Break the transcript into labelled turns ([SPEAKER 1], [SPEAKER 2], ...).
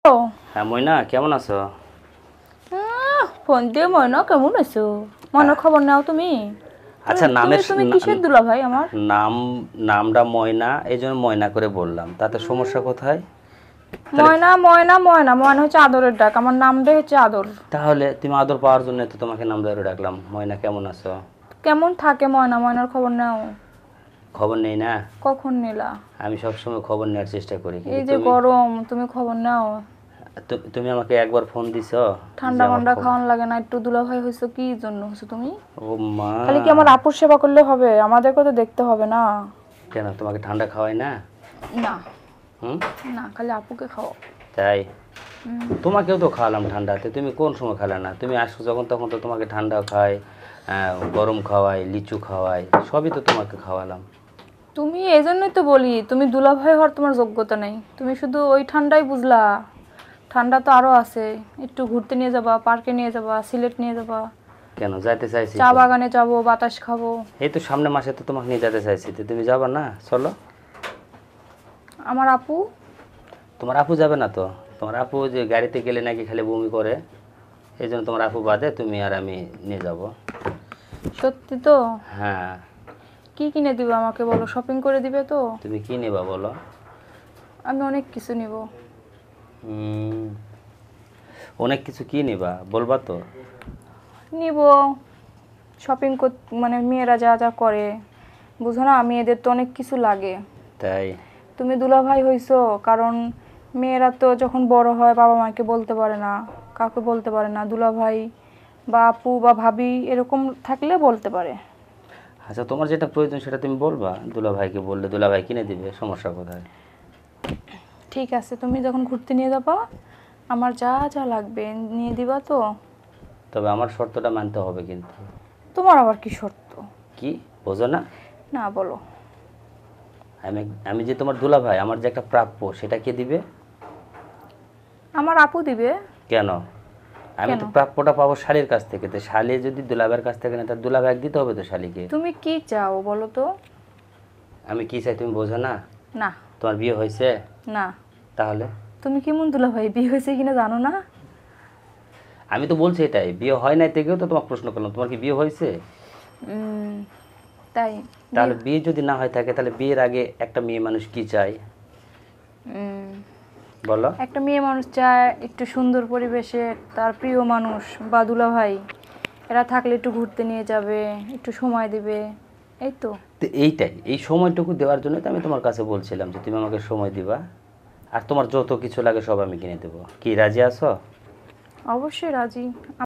[SPEAKER 1] ও
[SPEAKER 2] হ্যাঁ ময়না, কেমন আছো?
[SPEAKER 1] ফোন দিয়ে ময়না কেমন আছো? ময়নার খবর নাও তুমি।
[SPEAKER 2] আচ্ছা, নামের
[SPEAKER 1] তুমি কিসের দুলা ভাই আমার?
[SPEAKER 2] নাম নামটা ময়না, এই জন্য ময়না করে বললাম। তাতে সমস্যা কোথায়?
[SPEAKER 1] ময়না ময়না ময়না ময়না হচ্ছে আদরের ডাক, আমার নামটাই হচ্ছে আদর।
[SPEAKER 2] তাহলে তুমি আদর পাওয়ার জন্য তো তোমাকে নাম ধরে ডাকলাম। ময়না কেমন আছো?
[SPEAKER 1] কেমন থাকে ময়না? ময়নার খবর নাও।
[SPEAKER 2] খবর নেই না?
[SPEAKER 1] কখন নিলা?
[SPEAKER 2] আমি সবসময় খবর নেওয়ার চেষ্টা করি,
[SPEAKER 1] এই
[SPEAKER 2] কিন্তু
[SPEAKER 1] যে গরম, তুমি খবর নাও।
[SPEAKER 2] তুমি আমাকে একবার ফোন দিছো
[SPEAKER 1] ঠান্ডা মান্ডা খাওয়ান লাগে না? একটু দুলা ভাই হইছো কি জন্য হইছো তুমি?
[SPEAKER 2] ও মা,
[SPEAKER 1] খালি কি আমার আপুর সেবা করলে হবে? আমাদেরকে তো দেখতে হবে না?
[SPEAKER 2] কেন তোমাকে ঠান্ডা খাওয়াই না?
[SPEAKER 1] না
[SPEAKER 2] হুম,
[SPEAKER 1] না, খালি আপুকে খাও।
[SPEAKER 2] তাই? তোমাকেও তো খাওয়ালাম ঠান্ডাতে, তুমি কোন সময় খালে না? তুমি আসো যখন তখন তো তোমাকে ঠান্ডা খাওয়াই, গরম খাওয়াই, লিচু খাওয়াই, সবই তো তোমাকে খাওয়ালাম।
[SPEAKER 1] তুমি এই জন্যই তো বলি তুমি দুলাভাই হওয়ার তোমার যোগ্যতা নেই। তুমি শুধু ওই ঠান্ডাই বুঝলা, ঠান্ডা তো আরো আছে। একটু ঘুরতে নিয়ে যাবা, পার্কে নিয়ে যাবা, সিলেট নিয়ে যাবা,
[SPEAKER 2] কেন যাইতে চাইছি
[SPEAKER 1] চা
[SPEAKER 2] তো।
[SPEAKER 1] বাগানে যাবো, বাতাস খাবো।
[SPEAKER 2] এই তো সামনের মাসে তো তোমাকে নিয়ে যেতে চাইছি, তো তুমি যাবা না? চলো।
[SPEAKER 1] আমার আপু?
[SPEAKER 2] তোমার আপু যাবে না তো? তোমার আপু যে গাড়িতে গেলে নাকি খালি বমি করে, এই জন্য তোমার আপু বাদে তুমি আর আমি নিয়ে যাব।
[SPEAKER 1] সত্যি তো?
[SPEAKER 2] হ্যাঁ।
[SPEAKER 1] কি কিনে দিবে আমাকে বলো, শপিং করে দিবে তো?
[SPEAKER 2] তুমি কি নেবা বলো?
[SPEAKER 1] আমি অনেক কিছু নিব।
[SPEAKER 2] অনেক কিছু কি নেবা বলবা তো?
[SPEAKER 1] নিব শপিং মানে মেয়েরা যা যা করে বুঝো না, মেয়েদের তো অনেক কিছু লাগে।
[SPEAKER 2] তাই?
[SPEAKER 1] তুমি দুলাভাই হইছো কারণ মেয়েরা তো যখন বড় হয় বাবা মাকে বলতে পারে না, কাউকে বলতে পারে না। দুলাভাই বা আপু বা ভাবি এরকম থাকলে বলতে পারে।
[SPEAKER 2] আচ্ছা, তোমার যেটা প্রয়োজন সেটা তুমি বলবা, দুলা ভাইকে বললে দুলা ভাই কিনে দিবে, সমস্যা কোথায়?
[SPEAKER 1] ঠিক আছে, তুমি যখন ঘুরতে নিয়ে যাবা আমার যা যা লাগবে নিয়ে দিবা তো?
[SPEAKER 2] তবে আমার শর্তটা মানতে হবে কিন্তু।
[SPEAKER 1] তোমার আবার কি শর্ত?
[SPEAKER 2] কি বোঝো না?
[SPEAKER 1] না বলো।
[SPEAKER 2] আমি আমি যে তোমার দুলা ভাই, আমার যে একটা প্রাপ্য সেটা কে দিবে?
[SPEAKER 1] আমার আপু দিবে।
[SPEAKER 2] কেন? আমি তো
[SPEAKER 1] কেন?
[SPEAKER 2] প্রাপ্যটা পাবো শালির কাছ থেকে, তো শালি যদি দুলাভাইয়ের কাছ থেকে না, তার দুলাভাই দিতে হবে তো শালিকে।
[SPEAKER 1] তুমি কি চাও বলো তো?
[SPEAKER 2] আমি কি চাই তুমি বোঝো না?
[SPEAKER 1] না।
[SPEAKER 2] তোমার বিয়ে হয়েছে?
[SPEAKER 1] না।
[SPEAKER 2] তাহলে?
[SPEAKER 1] তুমি কেমন দুলাভাই, বিয়ে হয়েছে কিনা জানো না?
[SPEAKER 2] আমি তো বলছি এটাই, বিয়ে হয় নাই থেকেও তো তোমাকে প্রশ্ন করলাম তোমার কি বিয়ে হয়েছে।
[SPEAKER 1] তাই?
[SPEAKER 2] তাহলে বিয়ে যদি না হয় থাকে, তাহলে বিয়ের আগে একটা মেয়ে মানুষ কি চায় বলো?
[SPEAKER 1] একটা মেয়ে মানুষ চায় একটু সুন্দর পরিবেশে তার প্রিয় মানুষ বা দুলাভাই এরা থাকলে একটু ঘুরতে নিয়ে যাবে, একটু সময় দিবে, এই তো।
[SPEAKER 2] তো এইটাই, এই সময়টুকু দেওয়ার জন্য তো আমি তোমার কাছে বলছিলাম যে তুমি আমাকে সময় দিবা, আর তোমার যত কিছু লাগে সব আমি কিনে দেবো। কি রাজি আছো?
[SPEAKER 1] অবশ্যই রাজি।